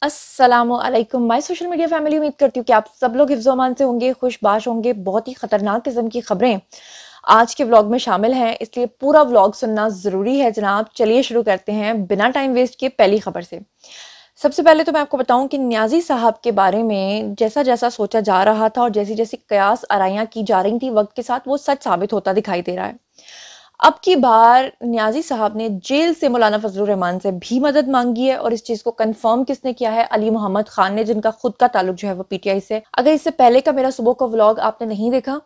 अस्सलामुअलैकुम my social media family. उम्मीद करती हूँ कि आप सब लोग हिफ्ज़ अमान से होंगे, खुशबाश होंगे। बहुत ही खतरनाक किस्म की खबरें आज के व्लॉग में शामिल हैं, इसलिए पूरा व्लॉग सुनना ज़रूरी है जनाब। चलिए शुरू करते हैं बिना टाइम वेस्ट किए पहली खबर से। सबसे पहले तो मैं आपको बताऊं कि न्याजी साहब के बारे में जैसा जैसा सोचा जा रहा था और जैसी जैसी कयास आराइयां की जा रही थी वक्त के साथ, वो सच साबित होता दिखाई दे रहा है। अब की बार न्याजी साहब ने जेल से मौलाना फजलुर रहमान से भी मदद मांगी है, और इस चीज को कंफर्म किसने किया है? अली मोहम्मद खान ने, जिनका खुद का ताल्लुक जो है वो पीटीआई से। अगर इससे पहले का मेरा सुबह का व्लॉग आपने नहीं देखा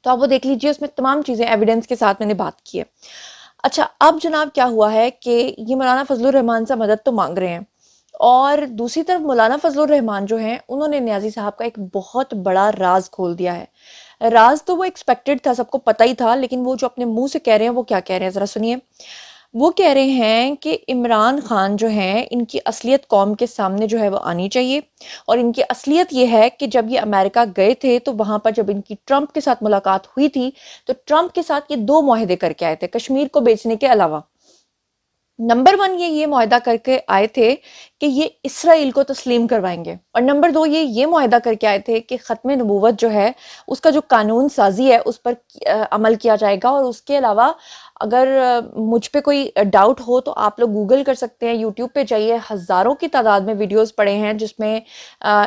तो आप वो देख लीजिए, उसमें तमाम चीजें एविडेंस के साथ मैंने बात की है। अच्छा, अब जनाब क्या हुआ है कि ये मौलाना फजलुर रहमान से मदद तो मांग रहे हैं, और दूसरी तरफ मौलाना फजलुर रहमान जो हैं उन्होंने न्याजी साहब का एक बहुत बड़ा राज खोल दिया है। राज तो वो एक्सपेक्टेड था, सबको पता ही था, लेकिन वो जो अपने मुंह से कह रहे हैं वो क्या कह रहे हैं जरा सुनिए। वो कह रहे हैं कि इमरान खान जो हैं इनकी असलियत कौम के सामने जो है वो आनी चाहिए, और इनकी असलियत ये है कि जब ये अमेरिका गए थे तो वहां पर जब इनकी ट्रंप के साथ मुलाकात हुई थी तो ट्रंप के साथ ये दो मुआहदे करके आए थे कश्मीर को बेचने के अलावा। नंबर वन, ये मुआहदा करके आए थे कि ये इसराइल को तस्लीम करवाएंगे, और नंबर दो, ये मुआहदा करके आए थे कि ख़त्म नबूवत जो है उसका जो कानून साजी है उस पर अमल किया जाएगा। और उसके अलावा अगर मुझ पे कोई डाउट हो तो आप लोग गूगल कर सकते हैं, यूट्यूब पे जाइए, हज़ारों की तादाद में वीडियोस पड़े हैं जिसमें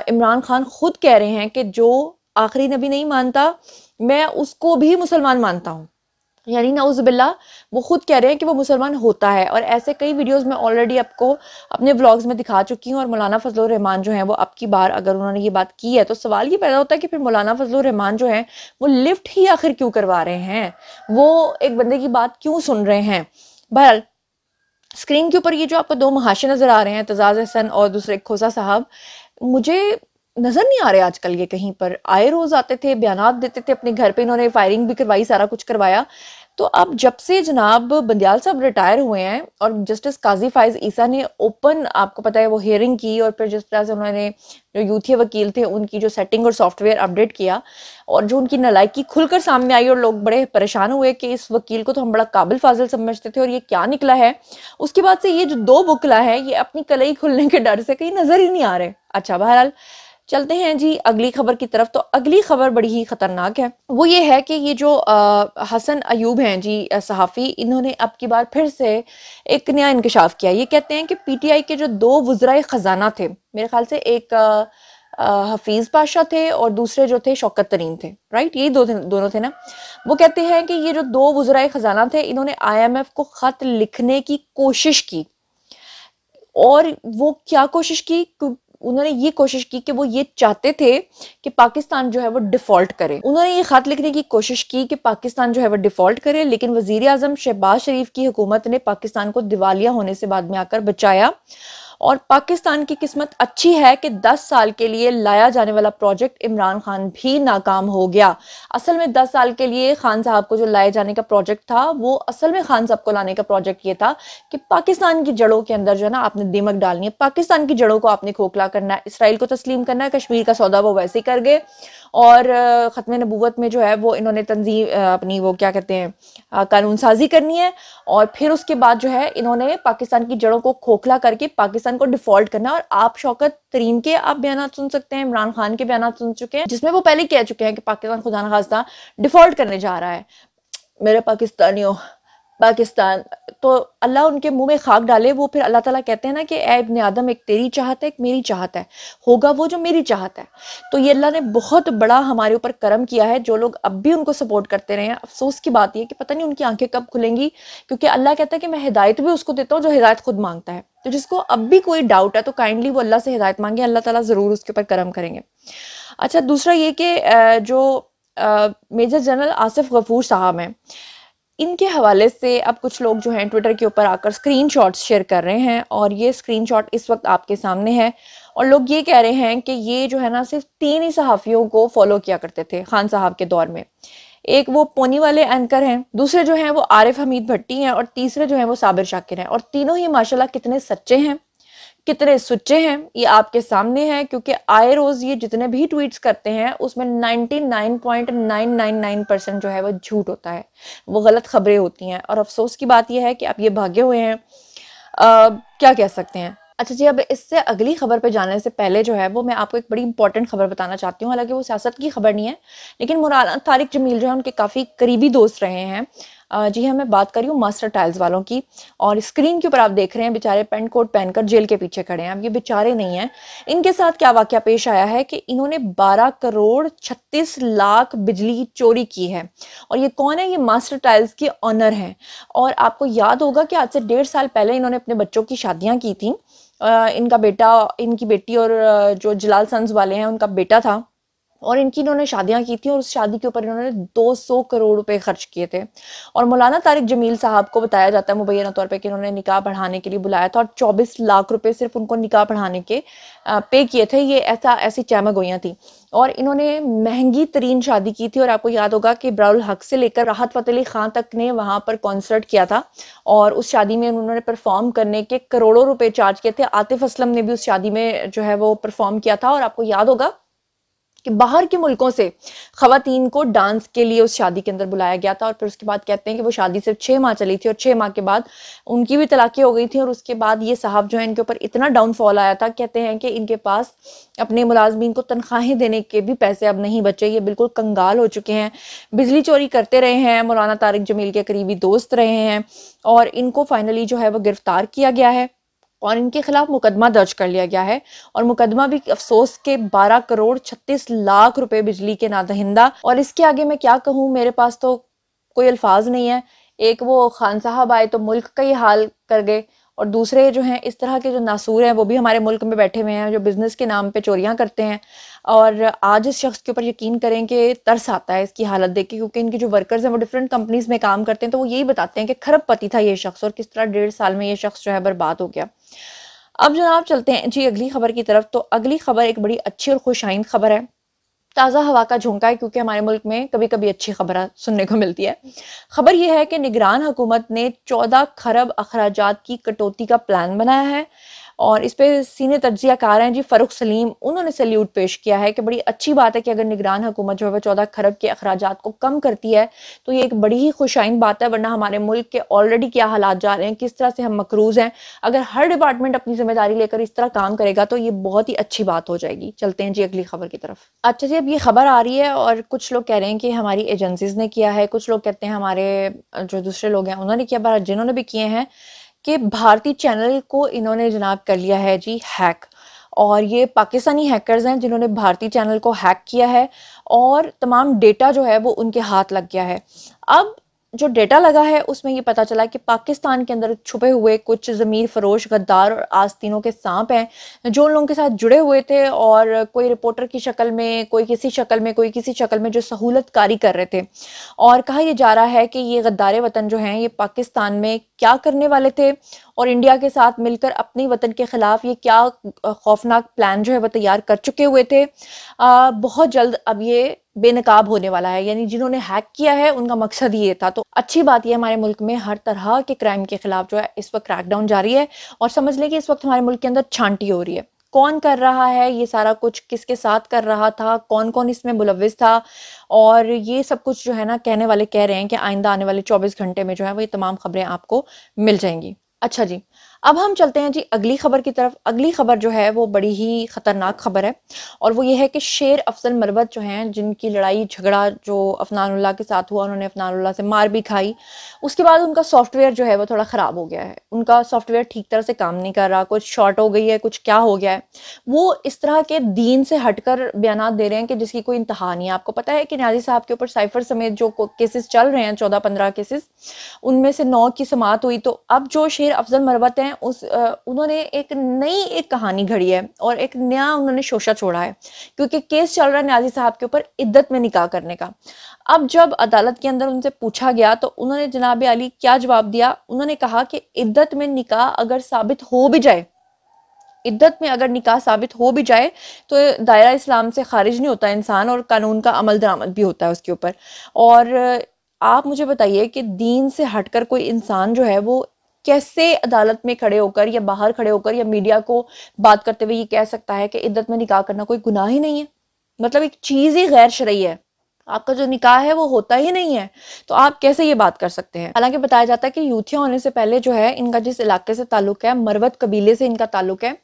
इमरान खान खुद कह रहे हैं कि जो आखिरी नबी नहीं मानता मैं उसको भी मुसलमान मानता हूँ। यानी नाउज़ुबिल्लाह, वो खुद कह रहे हैं कि वो मुसलमान होता है। और ऐसे कई वीडियोस मैं ऑलरेडी आपको अपने व्लॉग्स में दिखा चुकी हूँ। और मौलाना फजलुर रहमान जो हैं वो अब की बार अगर उन्होंने ये बात की है तो सवाल ये पैदा होता है कि फिर मौलाना फजलुर रहमान जो हैं वो लिफ्ट ही आखिर क्यों करवा रहे हैं, वो एक बंदे की बात क्यों सुन रहे हैं। बहरहाल, स्क्रीन के ऊपर ये जो आपको दो महाशे नजर आ रहे हैं, तजाज हसन और दूसरे खोसा साहब, मुझे नजर नहीं आ रहे आजकल ये कहीं पर। आए रोज आते थे, बयानात देते थे, अपने घर पे इन्होंने फायरिंग भी करवाई, सारा कुछ करवाया। तो अब जब से जनाब बंदियाल साहब रिटायर हुए हैं और जस्टिस काजी फाइज ईसा ने ओपन, आपको पता है, वो हियरिंग की, और फिर जिस तरह से उन्होंने जो यूथी वकील थे उनकी जो सेटिंग और सॉफ्टवेयर अपडेट किया, और जो उनकी नालायकी खुलकर सामने आई और लोग बड़े परेशान हुए कि इस वकील को तो हम बड़ा काबिल फाजिल समझते थे और ये क्या निकला है, उसके बाद से ये जो दो बुकला है ये अपनी कलई खुलने के डर से कहीं नजर ही नहीं आ रहे। अच्छा, बहरहाल चलते हैं जी अगली खबर की तरफ। तो अगली खबर बड़ी ही खतरनाक है। वो ये है कि ये जो हसन अयूब हैं जी, सहाफ़ी, इन्होंने अब की बार फिर से एक नया इंकशाफ किया। ये कहते हैं कि पीटीआई के जो दो वज़राए ख़जाना थे, मेरे ख्याल से एक हफीज़ पाशा थे और दूसरे जो थे शौकत तरीन थे, राइट, यही दोनों थे ना। वो कहते हैं कि ये जो दो वज़राए ख़जाना थे इन्होंने आईएमएफ को ख़त लिखने की कोशिश की। और वो क्या कोशिश की? उन्होंने ये कोशिश की कि वो ये चाहते थे कि पाकिस्तान जो है वो डिफॉल्ट करे। उन्होंने ये खत लिखने की कोशिश की कि पाकिस्तान जो है वो डिफॉल्ट करे, लेकिन वजीर आजम शहबाज शरीफ की हुकूमत ने पाकिस्तान को दिवालिया होने से बाद में आकर बचाया। और पाकिस्तान की किस्मत अच्छी है कि 10 साल के लिए लाया जाने वाला प्रोजेक्ट इमरान खान भी नाकाम हो गया। असल में 10 साल के लिए खान साहब को जो लाए जाने का प्रोजेक्ट था, वो असल में खान साहब को लाने का प्रोजेक्ट ये था कि पाकिस्तान की जड़ों के अंदर जो है ना आपने दीमक डालनी है, पाकिस्तान की जड़ों को आपने खोखला करना है, इसराइल को तस्लीम करना है, कश्मीर का सौदा वो वैसे ही कर गए। और ख़त्म नबूवत में जो है वो इन्होंने तंजीम अपनी वो क्या कहते हैं कानून साजी करनी है, और फिर उसके बाद जो है इन्होंने पाकिस्तान की जड़ों को खोखला करके पाकिस्तान को डिफॉल्ट करना। और आप शौकत तरीन के आप बयान सुन सकते हैं, इमरान खान के बयान सुन चुके हैं जिसमें वो पहले कह चुके हैं कि पाकिस्तान खुदा न खास्ता डिफॉल्ट करने जा रहा है। मेरे पाकिस्तानियों, पाकिस्तान तो अल्लाह उनके मुंह में खाक डाले। वो फिर अल्लाह ताला कहते हैं ना कि ए इब्ने आदम, एक तेरी चाहत है एक मेरी चाहत है, होगा वो जो मेरी चाहत है। तो ये अल्लाह ने बहुत बड़ा हमारे ऊपर करम किया है। जो लोग अब भी उनको सपोर्ट करते रहे हैं, अफसोस की बात यह कि पता नहीं उनकी आंखें कब खुलेंगी, क्योंकि अल्लाह कहता है कि मैं हिदायत भी उसको देता हूँ जो हिदायत खुद मांगता है। तो जिसको अब भी कोई डाउट है तो काइंडली वो अल्लाह से हिदायत मांगे, अल्लाह ताला जरूर उसके ऊपर करम करेंगे। अच्छा, दूसरा ये कि जो मेजर जनरल आसिफ गफूर साहब हैं, इनके हवाले से अब कुछ लोग जो हैं ट्विटर के ऊपर आकर स्क्रीनशॉट्स शेयर कर रहे हैं, और ये स्क्रीनशॉट इस वक्त आपके सामने है। और लोग ये कह रहे हैं कि ये जो है ना सिर्फ 3 ही सहाफ़ियों को फॉलो किया करते थे खान साहब के दौर में। एक वो पोनी वाले एंकर हैं, दूसरे जो हैं वो आरिफ हमीद भट्टी हैं, और तीसरे जो हैं वो साबिर शाकिर हैं। और तीनों ही माशाल्लाह कितने सच्चे हैं, कितने सुच्चे हैं, ये आपके सामने है। क्योंकि आए रोज ये जितने भी ट्वीट्स करते हैं उसमें 99.999% जो है वो झूठ होता है, वो गलत खबरें होती हैं। और अफसोस की बात यह है कि अब ये भागे हुए हैं। क्या कह सकते हैं, अच्छा जी, अब इससे अगली खबर पे जाने से पहले जो है वो मैं आपको एक बड़ी इंपॉर्टेंट खबर बताना चाहती हूँ। हालाँकि वो सियासत की खबर नहीं है, लेकिन मौलाना तारिक जमील जो है उनके काफ़ी करीबी दोस्त रहे हैं। जी हाँ, मैं बात कर रही हूँ मास्टर टाइल्स वालों की। और स्क्रीन के ऊपर आप देख रहे हैं बेचारे पेंट कोट पहनकर जेल के पीछे खड़े हैं। अब ये बेचारे नहीं हैं, इनके साथ क्या वाकया पेश आया है कि इन्होंने 12 करोड़ 36 लाख बिजली चोरी की है। और ये कौन है? ये मास्टर टाइल्स के ऑनर हैं। और आपको याद होगा कि आज से 1.5 साल पहले इन्होंने अपने बच्चों की शादियां की थी। इनका बेटा, इनकी बेटी और जो जलाल सन्स वाले हैं उनका बेटा था। और इनकी इन्होंने शादियां की थी और उस शादी के ऊपर इन्होंने 200 करोड़ रुपए खर्च किए थे। और मौलाना तारिक जमील साहब को बताया जाता है मुबैना तौर पे कि इन्होंने निकाह पढ़ाने के लिए बुलाया था और 24 लाख रुपए सिर्फ उनको निकाह पढ़ाने के पे किए थे। ये ऐसी चैमगोइयां थी। और इन्होंने महंगी तरीन शादी की थी। और आपको याद होगा कि इब्राउल हक से लेकर राहत फतेह अली खान तक ने वहां पर कॉन्सर्ट किया था। और उस शादी में उन्होंने परफॉर्म करने के करोड़ों रुपए चार्ज किए थे। आतिफ असलम ने भी उस शादी में जो है वो परफॉर्म किया था। और आपको याद होगा कि बाहर के मुल्कों से खवातीन को डांस के लिए उस शादी के अंदर बुलाया गया था। और फिर उसके बाद कहते हैं कि वो शादी सिर्फ 6 माह चली थी और 6 माह के बाद उनकी भी तलाक़ी हो गई थी। और उसके बाद ये साहब जो है इनके ऊपर इतना डाउनफॉल आया था, कहते हैं कि इनके पास अपने मुलाजमीन को तनख्वाहें देने के भी पैसे अब नहीं बचे। ये बिल्कुल कंगाल हो चुके हैं। बिजली चोरी करते रहे हैं, मौलाना तारिक जमील के करीबी दोस्त रहे हैं। और इनको फाइनली जो है वो गिरफ्तार किया गया है और इनके खिलाफ मुकदमा दर्ज कर लिया गया है। और मुकदमा भी अफसोस के 12 करोड़ 36 लाख रुपए बिजली के नादहिंदा। और इसके आगे मैं क्या कहूँ, मेरे पास तो कोई अल्फाज नहीं है। एक वो खान साहब आए तो मुल्क का ही हाल कर गए, और दूसरे जो हैं इस तरह के जो नासूर हैं वो भी हमारे मुल्क में बैठे हुए हैं जो बिजनेस के नाम पे चोरियां करते हैं। और आज इस शख्स के ऊपर यकीन करें कि तरस आता है इसकी हालत देख के, क्योंकि इनके जो वर्कर्स हैं वो डिफरेंट कंपनीज में काम करते हैं। तो वो यही बताते हैं कि खरबपति था ये शख्स और किस तरह 1.5 साल में ये शख्स जो है बर्बाद हो गया। अब जनाब चलते हैं जी अगली खबर की तरफ। तो अगली खबर एक बड़ी अच्छी और खुशाइन खबर है। ताज़ा हवा का झोंका है, क्योंकि हमारे मुल्क में कभी कभी अच्छी खबर सुनने को मिलती है। खबर यह है कि निगरान हुकूमत ने 14 खरब अखराजात की कटौती का प्लान बनाया है। और इस पे सीनियर तज्जियाकार हैं जी फ़ारूक सलीम, उन्होंने सल्यूट पेश किया है कि बड़ी अच्छी बात है कि अगर निगरान हुकूमत जो है 14 खरब के अखराजात को कम करती है तो ये एक बड़ी ही खुशाइन बात है। वरना हमारे मुल्क के ऑलरेडी क्या हालात जा रहे हैं, किस तरह से हम मकरूज हैं। अगर हर डिपार्टमेंट अपनी जिम्मेदारी लेकर इस तरह काम करेगा तो ये बहुत ही अच्छी बात हो जाएगी। चलते हैं जी अगली खबर की तरफ। अच्छा जी, अब ये खबर आ रही है और कुछ लोग कह रहे हैं कि हमारी एजेंसीज ने किया है, कुछ लोग कहते हैं हमारे जो दूसरे लोग हैं उन्होंने किया, पर जिन्होंने भी किए हैं कि भारतीय चैनल को इन्होंने जनाब कर लिया है जी हैक। और ये पाकिस्तानी हैकर्स हैं जिन्होंने भारतीय चैनल को हैक किया है और तमाम डेटा जो है वो उनके हाथ लग गया है। अब जो डेटा लगा है उसमें ये पता चला कि पाकिस्तान के अंदर छुपे हुए कुछ ज़मीर फरोश, गद्दार और आस्तीनों के सांप हैं जो उन लोगों के साथ जुड़े हुए थे। और कोई रिपोर्टर की शक्ल में, कोई किसी शक्ल में, कोई किसी शक्ल में जो सहूलतकारी कर रहे थे। और कहा यह जा रहा है कि ये गद्दारे वतन जो हैं ये पाकिस्तान में क्या करने वाले थे और इंडिया के साथ मिलकर अपने वतन के खिलाफ ये क्या खौफनाक प्लान जो है वो तैयार कर चुके हुए थे। बहुत जल्द अब ये बेनकाब होने वाला है। यानी जिन्होंने हैक किया है उनका मकसद ये था। तो अच्छी बात यह हमारे मुल्क में हर तरह के क्राइम के खिलाफ जो है इस वक्त क्रैकडाउन जारी है। और समझ लें कि इस वक्त हमारे मुल्क के अंदर छांटी हो रही है, कौन कर रहा है ये सारा कुछ, किसके साथ कर रहा था, कौन कौन इसमें मुलव्विस था। और ये सब कुछ जो है ना, कहने वाले कह रहे हैं कि आइंदा आने वाले 24 घंटे में जो है वो ये तमाम खबरें आपको मिल जाएंगी। अच्छा जी, अब हम चलते हैं जी अगली खबर की तरफ। अगली खबर जो है वो बड़ी ही खतरनाक खबर है और वो ये है कि शेर अफजल मरवत जो हैं, जिनकी लड़ाई झगड़ा जो अफनानुल्लाह के साथ हुआ, उन्होंने अफनानुल्लाह से मार भी खाई। उसके बाद उनका सॉफ्टवेयर जो है वो थोड़ा ख़राब हो गया है। उनका सॉफ्टवेयर ठीक तरह से काम नहीं कर रहा, कुछ शॉर्ट हो गई है, कुछ क्या हो गया है। वो इस तरह के दीन से हटकर बयान दे रहे हैं कि जिसकी कोई इंतहा नहीं है। आपको पता है कि न्याजी साहब के ऊपर साइफर समेत जो केसेस चल रहे हैं, 14-15 केसेस, उनमें से 9 की समाअत हुई। तो अब जो शेर अफजल मरवत हैं उन्होंने एक कहानी घड़ी है और एक नया उन्होंने शोशा छोड़ा है, क्योंकि केस चल रहा है न्याजी साहब के ऊपर इद्दत में निकाह करने का। अब जब अदालत के अंदर उनसे पूछा गया तो उन्होंने जनाब अली क्या जवाब दिया। उन्होंने कहा कि इद्दत में निकाह अगर साबित हो भी जाए, इद्दत में अगर निकाह साबित हो भी जाए तो दायरा इस्लाम से खारिज नहीं होता इंसान, और कानून का अमल दरामद भी होता है उसके ऊपर। और आप मुझे बताइए कि दीन से हटकर कोई इंसान जो है वो कैसे अदालत में खड़े होकर या बाहर खड़े होकर या मीडिया को बात करते हुए ये कह सकता है कि इद्दत में निकाह करना कोई गुनाह ही नहीं है। मतलब एक चीज ही गैर शरई है। आपका जो निकाह है वो होता ही नहीं है, तो आप कैसे ये बात कर सकते हैं। हालांकि बताया जाता है कि यूथिया होने से पहले जो है इनका जिस इलाके से ताल्लुक है, मरवत कबीले से इनका ताल्लुक है,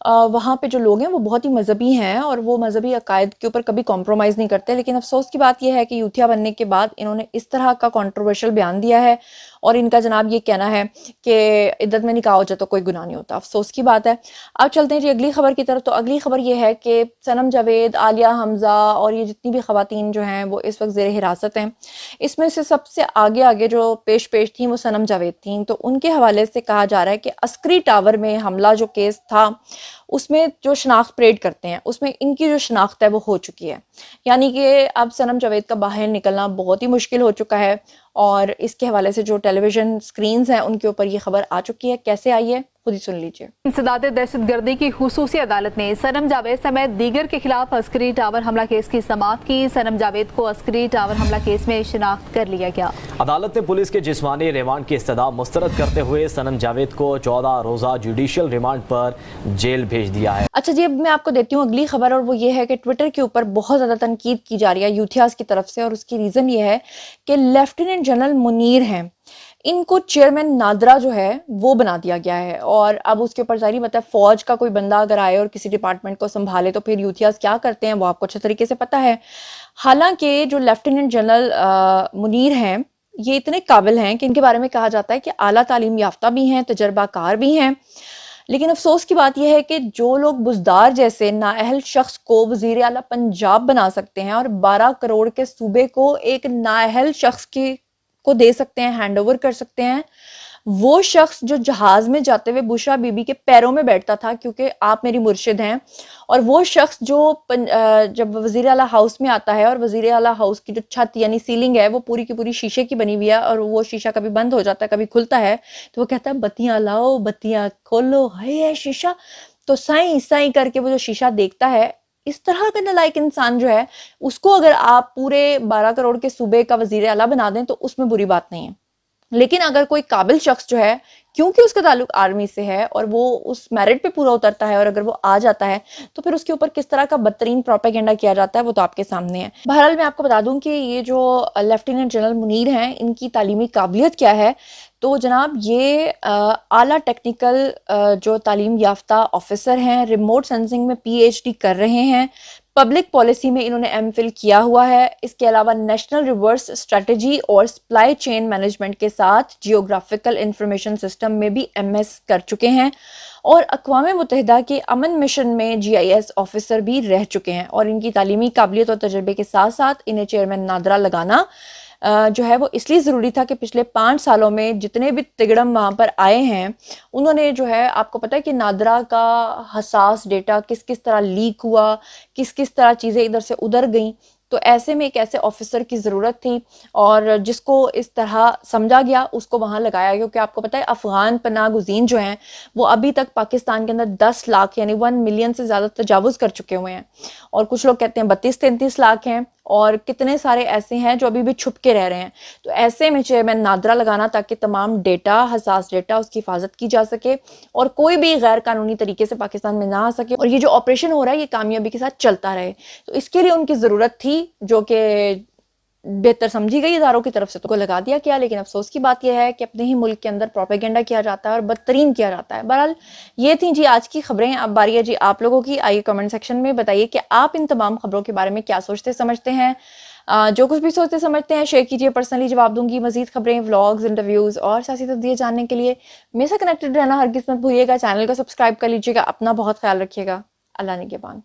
वहाँ पे जो लोग हैं वो बहुत ही मजहबी हैं और वो मजहबी अकायद के ऊपर कभी कॉम्प्रोमाइज़ नहीं करते। लेकिन अफसोस की बात यह है कि यूथिया बनने के बाद इन्होंने इस तरह का कंट्रोवर्शियल बयान दिया है और इनका जनाब ये कहना है कि इद्दत में निकाह हो जाए तो कोई गुनाह नहीं होता। अफसोस की बात है। अब चलते हैं जी अगली खबर की तरफ। तो अगली खबर ये है कि सनम जावेद, आलिया हमजा और ये जितनी भी खवातीन जो हैं वो इस वक्त ज़ेर हिरासत हैं। इसमें से सबसे आगे आगे जो पेश थी वो सनम जावेद थी। तो उनके हवाले से कहा जा रहा है कि अस्करी टावर में हमला जो केस था उसमें जो शनाख्त परेड करते हैं उसमें इनकी जो शनाख्त है वो हो चुकी है, यानी कि अब सनम जावेद का बाहर निकलना बहुत ही मुश्किल हो चुका है। और इसके हवाले से जो टेलीविजन स्क्रीन्स हैं उनके ऊपर ये खबर आ चुकी है। कैसे आई है खुद ही सुन लीजिए। इंसदाद दहशतगर्दी की खुसूसी अदालत ने सनम जावेद समेत दीगर के खिलाफ अस्करी टावर हमला केस की समाअत की। सनम जावेद को अस्करी टावर हमला केस में शिनाख्त कर लिया गया। अदालत ने पुलिस के जिस्मानी रिमांड की इस्तदा मुस्तरद करते हुए सनम जावेद को 14 रोजा जुडिशियल रिमांड पर जेल भेज दिया है। अच्छा जी, अब मैं आपको देती हूँ अगली खबर और वो ये है कि ट्विटर के ऊपर बहुत ज्यादा तनकीद की जा रही है यूथियास की तरफ से और उसकी रीजन ये है कि लेफ्टिनेंट जनरल मुनीर हैं, इनको चेयरमैन नादरा जो है वो बना दिया गया है। और अब उसके ऊपर जारी मतलब फौज का कोई बंदा अगर आए और किसी डिपार्टमेंट को संभाले तो फिर यूथियास क्या करते हैं वो आपको अच्छे तरीके से पता है। हालांकि जो लेफ्टिनेंट जनरल मुनीर हैं ये इतने काबिल हैं कि इनके बारे में कहा जाता है कि आला तालीम याफ्ता भी हैं, तजर्बाकार भी हैं। लेकिन अफसोस की बात यह है कि जो लोग बुजदार जैसे नाअहल शख्स को वजीर आला पंजाब बना सकते हैं और 12 करोड़ के सूबे को एक नाअहल शख्स को दे सकते हैं, हैंड ओवर कर सकते हैं, वो शख्स जो जहाज में जाते हुए बुशरा बीबी के पैरों में बैठता था क्योंकि आप मेरी मुर्शिद हैं, और वो शख्स जो जब वजीर आला हाउस में आता है और वजीर आला हाउस की जो छत यानी सीलिंग है वो पूरी की पूरी शीशे की बनी हुई है और वो शीशा कभी बंद हो जाता है कभी खुलता है, तो वो कहता है बत्तियां लाओ बत्तियां खोलो, है शीशा। तो साई साई करके वो जो शीशा देखता है, इस तरह का नालायक इंसान जो है उसको अगर आप पूरे 12 करोड़ के सूबे का वजीर आला बना दें तो उसमें बुरी बात नहीं है। लेकिन अगर कोई काबिल शख्स जो है, क्योंकि उसका ताल्लुक आर्मी से है और वो उस मेरिट पे पूरा उतरता है और अगर वो आ जाता है तो फिर उसके ऊपर किस तरह का बदतरीन प्रोपेगेंडा किया जाता है वो तो आपके सामने है। बहरहाल मैं आपको बता दूं कि ये जो लेफ्टिनेंट जनरल मुनीर हैं इनकी तालीमी काबिलियत क्या है। तो जनाब ये आला टेक्निकल जो तालीम याफ्ता ऑफिसर हैं, रिमोट सेंसिंग में PhD कर रहे हैं, पब्लिक पॉलिसी में इन्होंने MPhil किया हुआ है। इसके अलावा नेशनल रिवर्स स्ट्रेटजी और सप्लाई चेन मैनेजमेंट के साथ जियोग्राफिकल इंफॉर्मेशन सिस्टम में भी MS कर चुके हैं और अक़वाम मुत्तहिदा के अमन मिशन में GIS ऑफिसर भी रह चुके हैं। और इनकी तालीमी काबिलियत और तजर्बे के साथ साथ इन्हें चेयरमैन नादरा लगाना जो है वो इसलिए ज़रूरी था कि पिछले 5 सालों में जितने भी तिगड़म वहाँ पर आए हैं उन्होंने जो है, आपको पता है कि नादरा का हसास डेटा किस किस तरह लीक हुआ, किस किस तरह चीज़ें इधर से उधर गईं। तो ऐसे में एक ऐसे ऑफिसर की ज़रूरत थी और जिसको इस तरह समझा गया उसको वहाँ लगाया, क्योंकि आपको पता है अफ़गान पनाह गुज़ीन जो हैं वो अभी तक पाकिस्तान के अंदर 10 लाख यानी 1 मिलियन से ज़्यादा तजावुज़ कर चुके हुए हैं और कुछ लोग कहते हैं 32-33 लाख हैं और कितने सारे ऐसे हैं जो अभी भी छुप के रह रहे हैं। तो ऐसे में चेयरमैन नादरा लगाना ताकि तमाम डेटा, हसास डेटा, उसकी हिफाजत की जा सके और कोई भी गैर कानूनी तरीके से पाकिस्तान में ना आ सके और ये जो ऑपरेशन हो रहा है ये कामयाबी के साथ चलता रहे। तो इसके लिए उनकी ज़रूरत थी जो कि बेहतर समझी गई इदारों की तरफ से तो लगा दिया गया। लेकिन अफसोस की बात यह है कि अपने ही मुल्क के अंदर प्रोपेगेंडा किया जाता है और बदतरीन किया जाता है। बहरहाल ये थी जी आज की खबरें। अब बारी है जी आप लोगों की। आइए कमेंट सेक्शन में बताइए कि आप इन तमाम खबरों के बारे में क्या सोचते समझते हैं। जो कुछ भी सोचते समझते हैं शेयर कीजिए, पर्सनली जवाब दूंगी। मजीद खबरें, व्लॉग्स, इंटरव्यूज और सियासी तस्दीर जानने के लिए मेरे से कनेक्टेड रहना हरगिज़ मत भूलिएगा। चैनल को सब्सक्राइब कर लीजिएगा। अपना बहुत ख्याल रखिएगा। अल्लाह निगहबान।